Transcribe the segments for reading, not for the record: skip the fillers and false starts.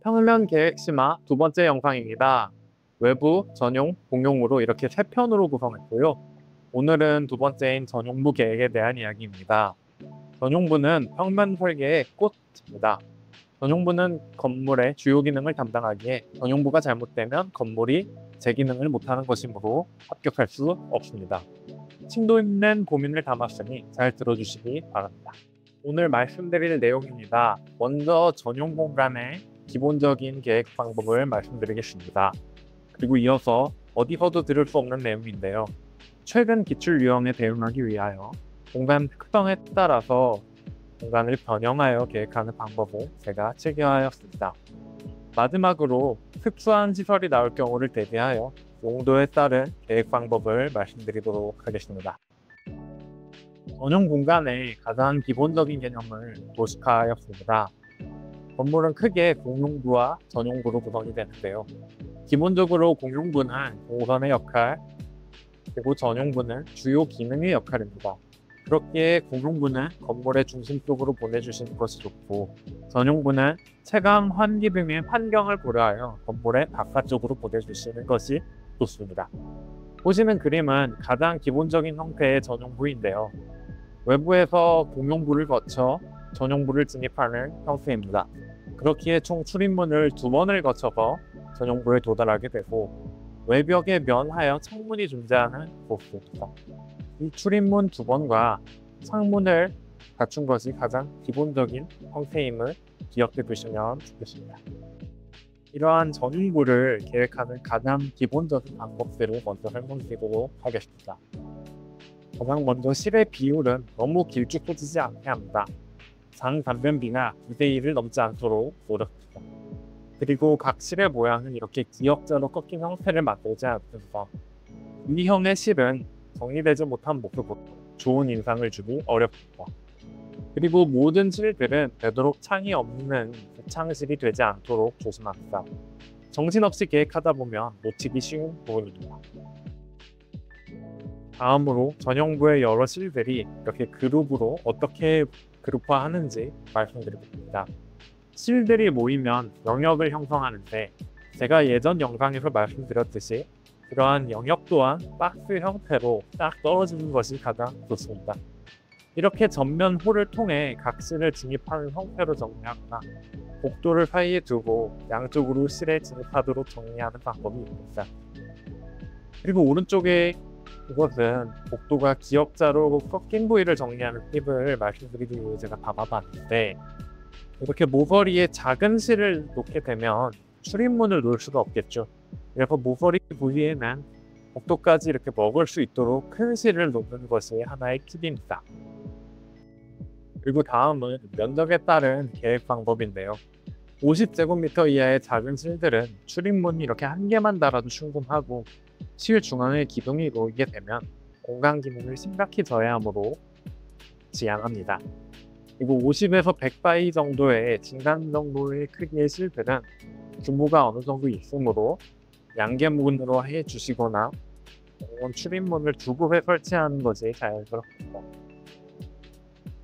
평면 계획 심화 두 번째 영상입니다. 외부, 전용, 공용으로 이렇게 세 편으로 구성했고요. 오늘은 두 번째인 전용부 계획에 대한 이야기입니다. 전용부는 평면 설계의 꽃입니다. 전용부는 건물의 주요 기능을 담당하기에 전용부가 잘못되면 건물이 제 기능을 못하는 것이므로 합격할 수 없습니다. 심도 있는 고민을 담았으니 잘 들어주시기 바랍니다. 오늘 말씀드릴 내용입니다. 먼저 전용 공간의 기본적인 계획 방법을 말씀드리겠습니다. 그리고 이어서 어디서도 들을 수 없는 내용인데요. 최근 기출 유형에 대응하기 위하여 공간 특성에 따라서 공간을 변형하여 계획하는 방법을 제가 체계하였습니다. 마지막으로 특수한 시설이 나올 경우를 대비하여 용도에 따른 계획 방법을 말씀드리도록 하겠습니다. 전용 공간의 가장 기본적인 개념을 도식화하였습니다. 건물은 크게 공용부와 전용부로 구성이 되는데요. 기본적으로 공용부는 동선의 역할, 그리고 전용부는 주요 기능의 역할입니다. 그렇기에 공용부는 건물의 중심 쪽으로 보내주시는 것이 좋고, 전용부는 채광, 환기 등의 환경을 고려하여 건물의 바깥쪽으로 보내주시는 것이 좋습니다. 보시는 그림은 가장 기본적인 형태의 전용부인데요. 외부에서 공용부를 거쳐 전용부를 진입하는 형태입니다. 그렇기에 총 출입문을 2번을 거쳐서 전용부에 도달하게 되고, 외벽에 면하여 창문이 존재하는 곳입니다. 이 출입문 2번과 창문을 갖춘 것이 가장 기본적인 형태임을 기억해 두시면 좋겠습니다. 이러한 전용부를 계획하는 가장 기본적인 방법들을 먼저 설명드리도록 하겠습니다. 가장 먼저 실의 비율은 너무 길쭉해지지 않게 합니다. 장단면비가 2대1을 넘지 않도록 노력합니다. 그리고 각 실의 모양은 이렇게 기역자로 꺾인 형태를 만들지 않는 것. 이 형의 실은 정리되지 못한 모습으로 좋은 인상을 주기 어렵습니다. 그리고 모든 실들은 되도록 창이 없는 창실이 되지 않도록 조심합니다. 정신없이 계획하다 보면 놓치기 쉬운 부분입니다. 다음으로 전용부의 여러 실들이 이렇게 그룹으로 어떻게 그룹화하는지 말씀드리겠습니다. 실들이 모이면 영역을 형성하는데, 제가 예전 영상에서 말씀드렸듯이 그러한 영역 또한 박스 형태로 딱 떨어지는 것이 가장 좋습니다. 이렇게 전면 홀을 통해 각 실을 진입하는 형태로 정리하거나 복도를 사이에 두고 양쪽으로 실에 진입하도록 정리하는 방법이 있습니다. 그리고 오른쪽에 이것은 복도가 기역자로 꺾인 부위를 정리하는 팁을 말씀드리기 위해 제가 담아봤는데, 이렇게 모서리에 작은 실을 놓게 되면 출입문을 놓을 수가 없겠죠. 그래서 모서리 부위에는 복도까지 이렇게 먹을 수 있도록 큰 실을 놓는 것이 하나의 팁입니다. 그리고 다음은 면적에 따른 계획 방법인데요. 50제곱미터 이하의 작은 실들은 출입문이 이렇게 한 개만 달아도 충분하고, 실 중앙에 기둥이 놓이게 되면 공간 기능을 심각히 저해하므로 지양합니다. 그리고 50에서 100바이 정도의 중간 정도의 크기의 실들은 규모가 어느 정도 있으므로 양개문으로 해주시거나 출입문을 2곳에 설치하는 것이 자연스럽습니다.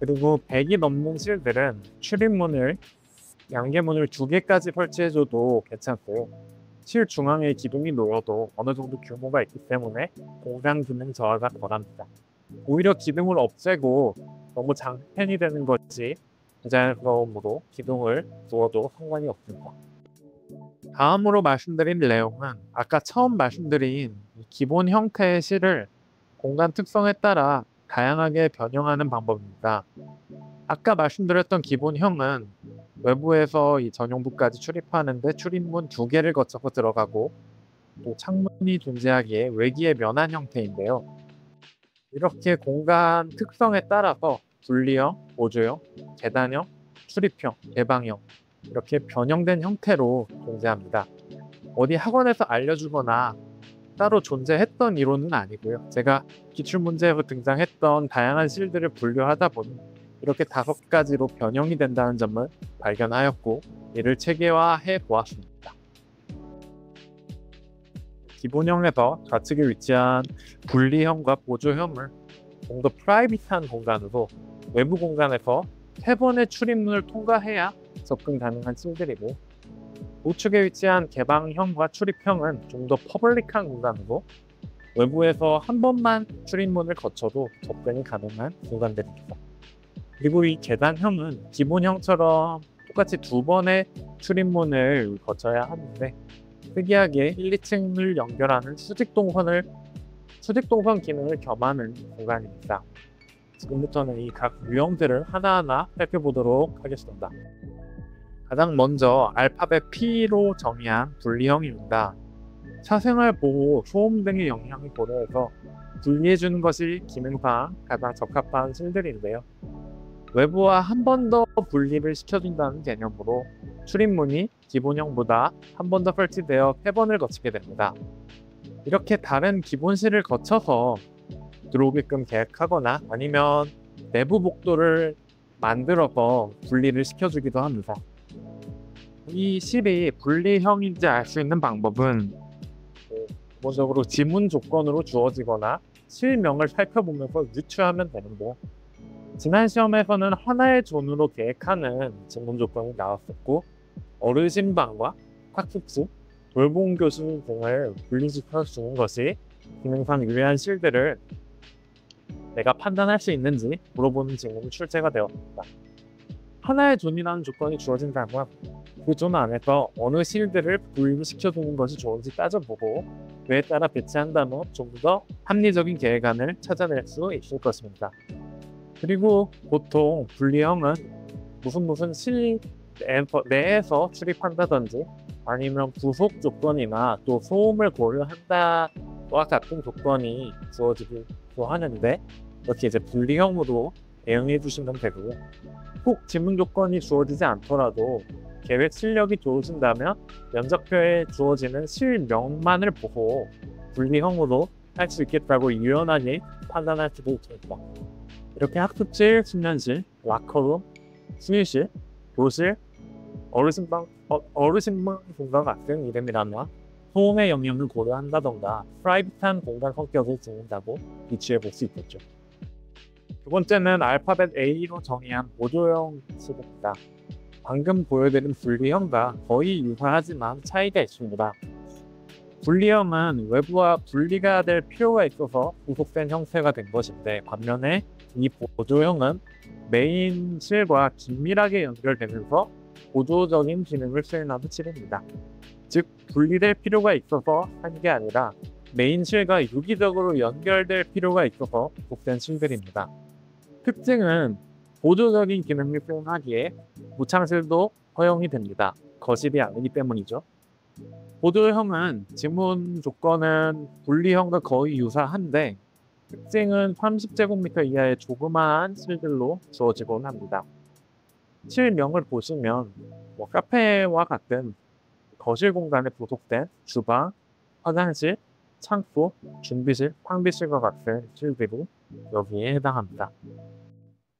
그리고 100이 넘는 실들은 출입문을 양개문을 2개까지 설치해줘도 괜찮고, 실 중앙에 기둥이 놓여도 어느 정도 규모가 있기 때문에 공간 기능 저하가 덜합니다. 오히려 기둥을 없애고 너무 장편이 되는 것이 부자연스러움으로 기둥을 두어도 상관이 없습니다. 다음으로 말씀드릴 내용은 아까 처음 말씀드린 기본 형태의 실을 공간 특성에 따라 다양하게 변형하는 방법입니다. 아까 말씀드렸던 기본형은 외부에서 이 전용부까지 출입하는데 출입문 2개를 거쳐서 들어가고, 또 창문이 존재하기에 외기에 면한 형태인데요. 이렇게 공간 특성에 따라서 분리형, 보조형, 계단형, 출입형, 개방형 이렇게 변형된 형태로 존재합니다. 어디 학원에서 알려주거나 따로 존재했던 이론은 아니고요. 제가 기출문제에서 등장했던 다양한 실들을 분류하다 보니 이렇게 5가지로 변형이 된다는 점을 발견하였고, 이를 체계화해 보았습니다. 기본형에서 좌측에 위치한 분리형과 보조형을 좀 더 프라이빗한 공간으로 외부 공간에서 3번의 출입문을 통과해야 접근 가능한 실들이고, 우측에 위치한 개방형과 출입형은 좀 더 퍼블릭한 공간이고 외부에서 한 번만 출입문을 거쳐도 접근이 가능한 공간들입니다. 그리고 이 계단형은 기본형처럼 똑같이 두 번의 출입문을 거쳐야 하는데 특이하게 1, 2층을 연결하는 수직동선 기능을 겸하는 공간입니다. 지금부터는 이 각 유형들을 하나하나 살펴보도록 하겠습니다. 가장 먼저 알파벳 P로 정의한 분리형입니다. 사생활 보호, 소음 등의 영향을 고려해서 분리해주는 것이 기능상 가장 적합한 실들인데요. 외부와 한 번 더 분리를 시켜준다는 개념으로 출입문이 기본형보다 한 번 더 설치되어 3번을 거치게 됩니다. 이렇게 다른 기본실을 거쳐서 들어오게끔 계획하거나 아니면 내부 복도를 만들어서 분리를 시켜주기도 합니다. 이 실이 분리형인지 알 수 있는 방법은 기본적으로 지문 조건으로 주어지거나 실명을 살펴보면서 유추하면 되는데 지난 시험에서는 하나의 존으로 계획하는 지문 조건이 나왔었고 어르신방과 학습지, 돌봄교실 등을 분리시켜 주는 것이 기능상 유리한 실들을 내가 판단할 수 있는지 물어보는 질문이 출제가 되었습니다. 하나의 존이라는 조건이 주어진다면 그 존 안에서 어느 실들을 분리시켜주는 것이 좋은지 따져보고 그에 따라 배치한다면 좀 더 합리적인 계획안을 찾아낼 수 있을 것입니다. 그리고 보통 분리형은 무슨 실 내에서 출입한다든지 아니면 부속 조건이나 또 소음을 고려한다와 같은 조건이 주어지기도 하는데 이렇게 이제 분리형으로 대응해 주시면 되고 꼭 지문 조건이 주어지지 않더라도 계획 실력이 좋으신다면 면접표에 주어지는 실명만을 보고 분리형으로 할 수 있겠다고 유연하게 판단할 수도 있습니다. 이렇게 학습실, 숙련실, 락커룸, 수유실, 교실, 어르신방 공간 같은 이름이라면 소음의 영역을 고려한다던가 프라이빗한 공간 성격을 지닌다고 비추해 볼 수 있겠죠. 두 번째는 알파벳 A로 정의한 보조형 실입니다. 방금 보여드린 분리형과 거의 유사하지만 차이가 있습니다. 분리형은 외부와 분리가 될 필요가 있어서 구속된 형태가 된 것인데 반면에 이 보조형은 메인 실과 긴밀하게 연결되면서 보조적인 기능을 수행하는 실입니다. 즉 분리될 필요가 있어서 한 게 아니라 메인 실과 유기적으로 연결될 필요가 있어서 구속된 실들입니다. 특징은 보조적인 기능을 수행하기에 무창실도 허용이 됩니다. 거실이 아니기 때문이죠. 보조형은 지문 조건은 분리형과 거의 유사한데 특징은 30제곱미터 이하의 조그마한 실들로 주어지곤 합니다. 실명을 보시면 카페와 같은 거실 공간에 부속된 주방, 화장실, 창고, 준비실, 환기실과 같은 실들이 여기에 해당합니다.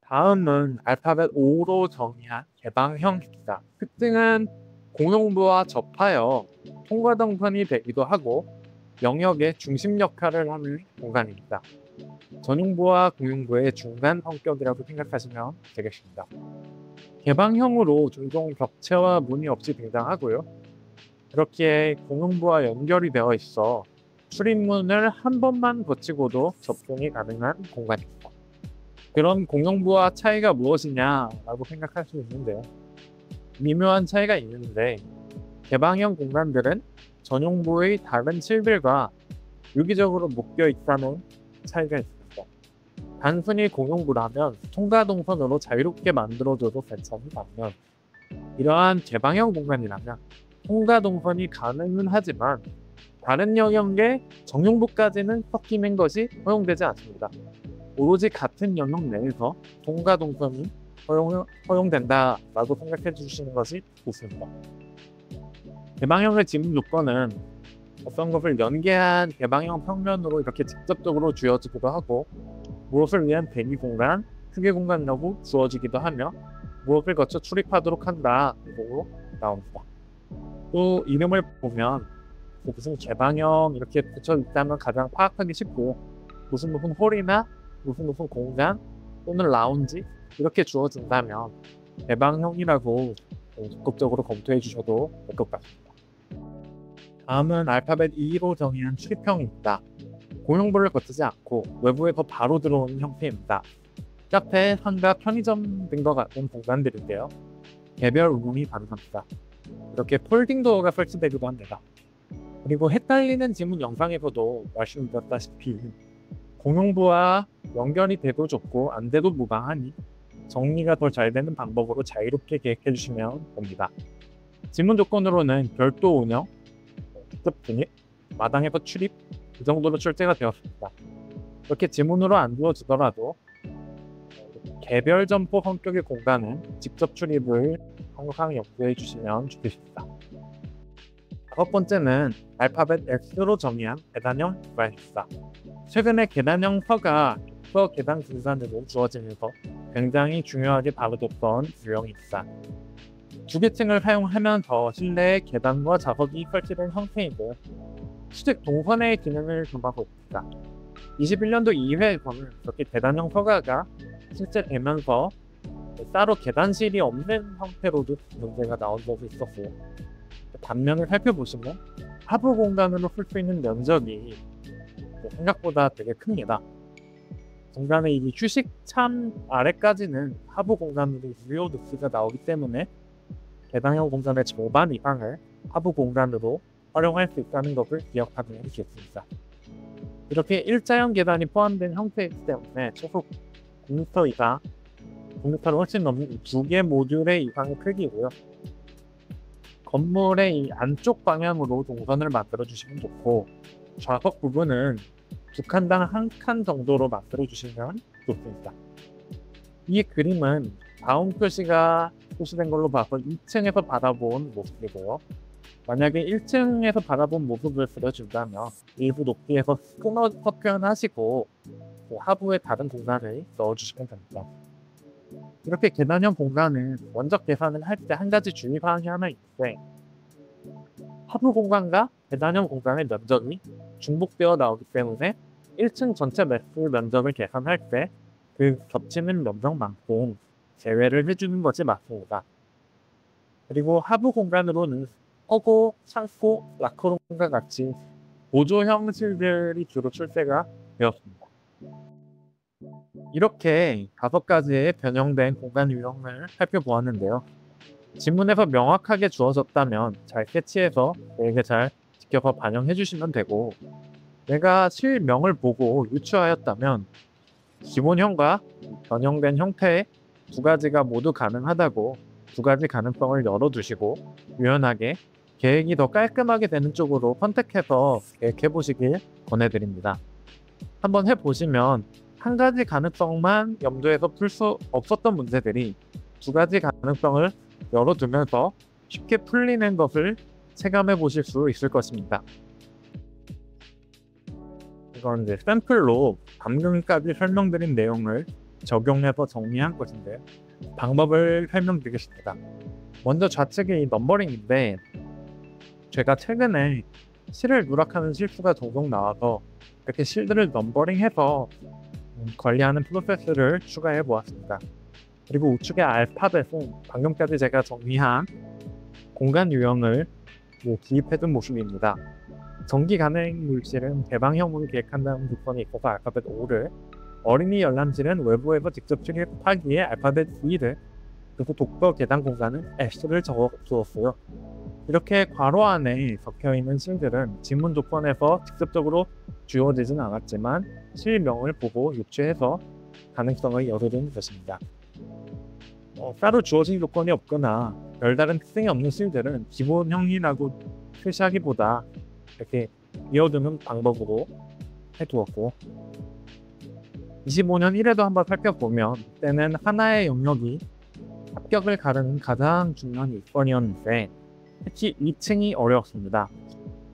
다음은 알파벳 O로 정의한 개방형입니다. 특징은 공용부와 접하여 통과동선이 되기도 하고 영역의 중심 역할을 하는 공간입니다. 전용부와 공용부의 중간 성격이라고 생각하시면 되겠습니다. 개방형으로 종종 벽체와 문이 없이 등장하고요. 이렇게 공용부와 연결이 되어 있어 출입문을 한 번만 거치고도 접근이 가능한 공간입니다. 그런 공용부와 차이가 무엇이냐라고 생각할 수 있는데요. 미묘한 차이가 있는데 개방형 공간들은 전용부의 다른 실들과 유기적으로 묶여 있다는 차이가 있습니다. 단순히 공용부라면 통과동선으로 자유롭게 만들어줘도 괜찮은 반면 이러한 개방형 공간이라면 통과동선이 가능은 하지만 다른 영역의 전용부까지는 섞이는 것이 허용되지 않습니다. 오로지 같은 영역 내에서 통과동선이 허용된다라고 생각해 주시는 것이 좋습니다. 개방형의 지문 조건은 어떤 것을 연계한 개방형 평면으로 이렇게 직접적으로 주어지기도 하고 무엇을 위한 대기 공간, 크기 공간이라고 주어지기도 하며 무엇을 거쳐 출입하도록 한다고 나옵니다. 또 이름을 보면 무슨 개방형 이렇게 붙여 있다면 가장 파악하기 쉽고 무슨 홀이나 무슨 공간 또는 라운지 이렇게 주어진다면 개방형이라고 적극적으로 검토해 주셔도 될 것 같습니다. 다음은 알파벳 E로 정의한 출입형입니다. 공용부를 거치지 않고 외부에서 바로 들어오는 형태입니다. 카페, 상가, 편의점 등과 같은 공간들인데요. 개별 우문이 가능합니다. 이렇게 폴딩 도어가 설치되기도 합니다. 그리고 헷갈리는 지문 영상에서도 말씀드렸다시피 공용부와 연결이 돼도 좋고 안 돼도 무방하니 정리가 더 잘 되는 방법으로 자유롭게 계획해 주시면 됩니다. 지문 조건으로는 별도 운영, 직접 진입, 마당에서 출입 이 정도로 출제가 되었습니다. 이렇게 지문으로 안 주어지더라도 개별 점포 성격의 공간은 직접 출입을 항상 염두해 주시면 좋겠습니다. 다섯 번째는 알파벳 X로 정의한 계단형 디바이스입니다. 최근에 계단형 서가 계단 분산으로 주어지면서 굉장히 중요하게 다뤄졌던 유형입니다. 두 계층을 사용하면서 실내에 계단과 좌석이 설치된 형태이고 수직 동선의 기능을 담당하고 있습니다. 21년도 2회에서는 이렇게 계단형 서가가 실제되면서 따로 계단실이 없는 형태로도 문제가 나온 적이 있었고, 단면을 살펴보시면 하부 공간으로 쓸 수 있는 면적이 생각보다 되게 큽니다. 중간에 이 휴식참 아래까지는 하부 공간으로 유효 누수가 나오기 때문에 계단형 공간의 절반 이상을 하부 공간으로 활용할 수 있다는 것을 기억하면 좋겠습니다. 이렇게 일자형 계단이 포함된 형태이기 때문에 최소 9m 이상, 9m를 훨씬 넘는 두 개 모듈의 이상의 크기고요. 건물의 이 안쪽 방향으로 동선을 만들어 주시면 좋고, 좌석 부분은 두 칸당 한 칸 정도로 만들어 주시면 좋습니다. 이 그림은 다음 표시가 표시된 걸로 봐서 2층에서 바라본 모습이고요. 만약에 1층에서 바라본 모습을 그려준다면 일부 높이에서 끊어서 표현하시고 하부에 다른 공간을 넣어주시면 됩니다. 이렇게 계단형 공간은 원적 계산을 할 때 한 가지 주의사항이 하나 있는데, 하부 공간과 계단형 공간의 면적이 중복되어 나오기 때문에 1층 전체 매출 면적을 계산할 때 그 겹치는 면적만큼 제외를 해주는 것이 맞습니다. 그리고 하부 공간으로는 허고, 창고, 락커룸과 같이 보조형 실들이 주로 출제가 되었습니다. 이렇게 5가지의 변형된 공간 유형을 살펴보았는데요. 지문에서 명확하게 주어졌다면 잘 캐치해서 내게 잘 지켜서 반영해 주시면 되고, 내가 실명을 보고 유추하였다면 기본형과 변형된 형태의 두 가지가 모두 가능하다고 두 가지 가능성을 열어두시고 유연하게 계획이 더 깔끔하게 되는 쪽으로 선택해서 계획해 보시길 권해드립니다. 한번 해보시면 한 가지 가능성만 염두에서 풀 수 없었던 문제들이 두 가지 가능성을 열어두면서 쉽게 풀리는 것을 체감해 보실 수 있을 것입니다. 이건 이제 샘플로 방금까지 설명드린 내용을 적용해서 정리한 것인데요. 방법을 설명드리겠습니다. 먼저 좌측의 이 넘버링인데, 제가 최근에 실을 누락하는 실수가 종종 나와서 이렇게 실들을 넘버링해서 관리하는 프로세스를 추가해 보았습니다. 그리고 우측의 알파벳은 방금까지 제가 정리한 공간 유형을 기입해둔 모습입니다. 전기 가행 물질은 개방형으로 계획한다는 조건이 있어서 알파벳 O를, 어린이 열람실은 외부에서 직접 출입하기에 알파벳 E를, 그리고 독서 계단 공간은 X를 적어두었어요. 이렇게 괄호 안에 적혀있는 실들은 지문 조건에서 직접적으로 주어지진 않았지만 실명을 보고 유추해서 가능성을 열어둔 것입니다. 따로 주어진 조건이 없거나 별다른 특징이 없는 실들은 기본형이라고 표시하기보다 이렇게 이어두는 방법으로 해두었고, 25년 1회도 한번 살펴보면 그때는 하나의 영역이 합격을 가르는 가장 중요한 요건이었는데 특히 2층이 어려웠습니다.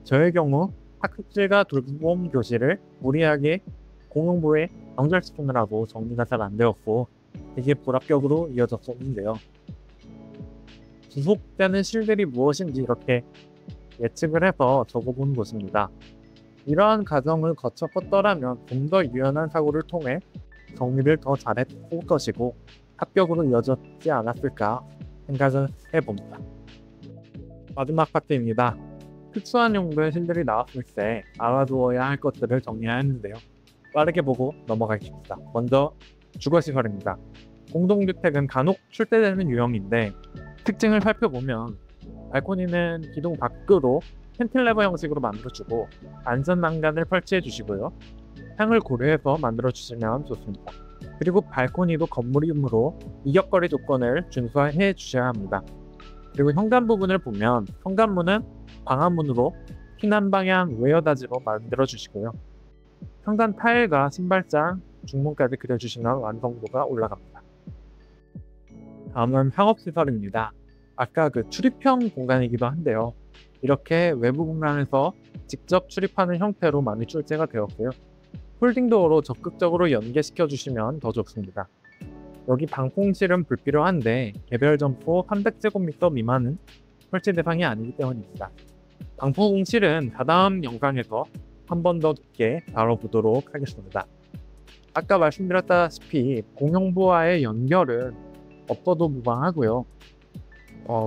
저의 경우 학습실과 돌봄 교실을 무리하게 공용부에 연결시키느라고 정리가 잘 안 되었고 되게 불합격으로 이어졌었는데요. 지속되는 실들이 무엇인지 이렇게 예측을 해서 적어본 것입니다. 이러한 과정을 거쳤더라면 좀 더 유연한 사고를 통해 정리를 더 잘했을 것이고 합격으로 이어졌지 않았을까 생각을 해봅니다. 마지막 파트입니다. 특수한 용도의 실들이 나왔을 때 알아두어야 할 것들을 정리해야 하는데요. 빠르게 보고 넘어가겠습니다. 먼저 주거시설입니다. 공동주택은 간혹 출대되는 유형인데 특징을 살펴보면 발코니는 기둥 밖으로 캔틸레버 형식으로 만들어주고 안전 난간을 설치해 주시고요. 향을 고려해서 만들어 주시면 좋습니다. 그리고 발코니도 건물이므로 이격거리 조건을 준수해 주셔야 합니다. 그리고 현관 부분을 보면 현관문은 방화문으로 피난 방향 외여닫이로 만들어 주시고요. 현관 타일과 신발장, 중문까지 그려주시면 완성도가 올라갑니다. 다음은 상업시설입니다. 아까 그 출입형 공간이기도 한데요. 이렇게 외부 공간에서 직접 출입하는 형태로 많이 출제가 되었고요. 폴딩도어로 적극적으로 연계시켜 주시면 더 좋습니다. 여기 방풍실은 불필요한데 개별 점포 300제곱미터 미만은 설치 대상이 아니기 때문입니다. 방풍실은 다다음 영상에서 한 번 더 깊게 다뤄보도록 하겠습니다. 아까 말씀드렸다시피 공용부와의 연결은 없어도 무방하고요.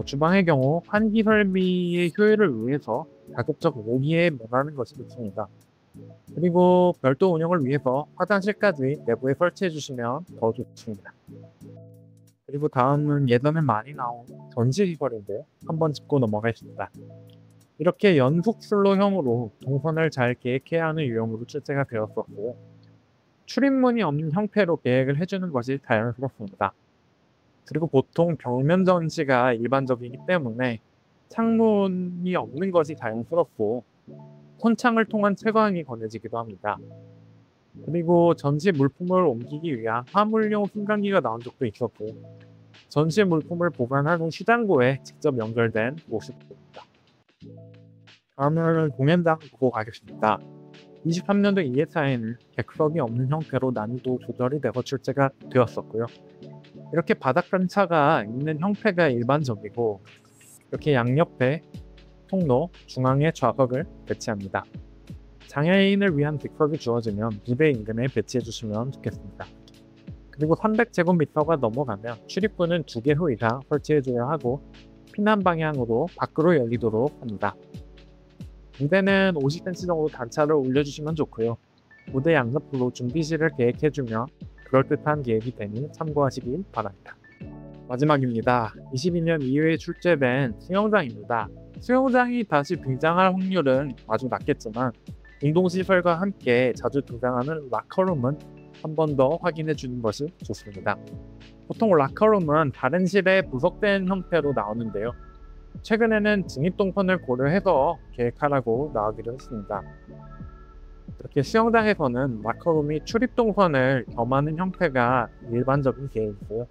주방의 경우 환기 설비의 효율을 위해서 가급적 모기에 면하는 것이 좋습니다. 그리고 별도 운영을 위해서 화장실까지 내부에 설치해 주시면 더 좋습니다. 그리고 다음은 예전에 많이 나온 전시시설인데요. 한번 짚고 넘어가겠습니다. 이렇게 연속 슬로형으로 동선을 잘 계획해야 하는 유형으로 출제가 되었었고 출입문이 없는 형태로 계획을 해주는 것이 자연스럽습니다. 그리고 보통 벽면 전시가 일반적이기 때문에 창문이 없는 것이 자연스럽고 선창을 통한 채광이 권해지기도 합니다. 그리고 전시 물품을 옮기기 위한 화물용 승강기가 나온 적도 있었고 전시 물품을 보관하는 시장고에 직접 연결된 모습입니다. 다음은 공연장 보고 가겠습니다. 23년도 ESI에는 객석이 없는 형태로 난이도 조절이 되어 출제가 되었었고요. 이렇게 바닥변차가 있는 형태가 일반적이고 이렇게 양옆에 통로, 중앙에 좌석을 배치합니다. 장애인을 위한 객석이 주어지면 무대 인근에 배치해 주시면 좋겠습니다. 그리고 300제곱미터가 넘어가면 출입구는 2개 후 이상 설치해 줘야 하고 피난 방향으로 밖으로 열리도록 합니다. 무대는 50cm 정도 단차를 올려주시면 좋고요. 무대 양옆으로 준비실을 계획해주면 그럴듯한 계획이 되니 참고하시길 바랍니다. 마지막입니다. 22년 2회에 출제된 수영장입니다. 수영장이 다시 등장할 확률은 아주 낮겠지만 운동시설과 함께 자주 등장하는 라커룸은 한 번 더 확인해 주는 것이 좋습니다. 보통 라커룸은 다른 실에 부석된 형태로 나오는데요. 최근에는 진입동선을 고려해서 계획하라고 나오기로 했습니다. 이렇게 수영장에서는 라커룸이 출입동선을 겸하는 형태가 일반적인 계획이고요.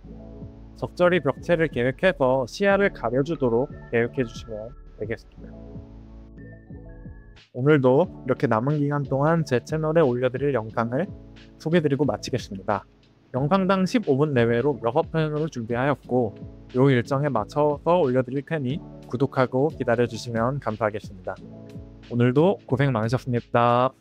적절히 벽체를 계획해서 시야를 가려주도록 계획해 주시면 되겠습니다. 오늘도 이렇게 남은 기간 동안 제 채널에 올려드릴 영상을 소개드리고 마치겠습니다. 영상당 15분 내외로 6편으로 준비하였고 이 일정에 맞춰서 올려드릴 테니 구독하고 기다려주시면 감사하겠습니다. 오늘도 고생 많으셨습니다.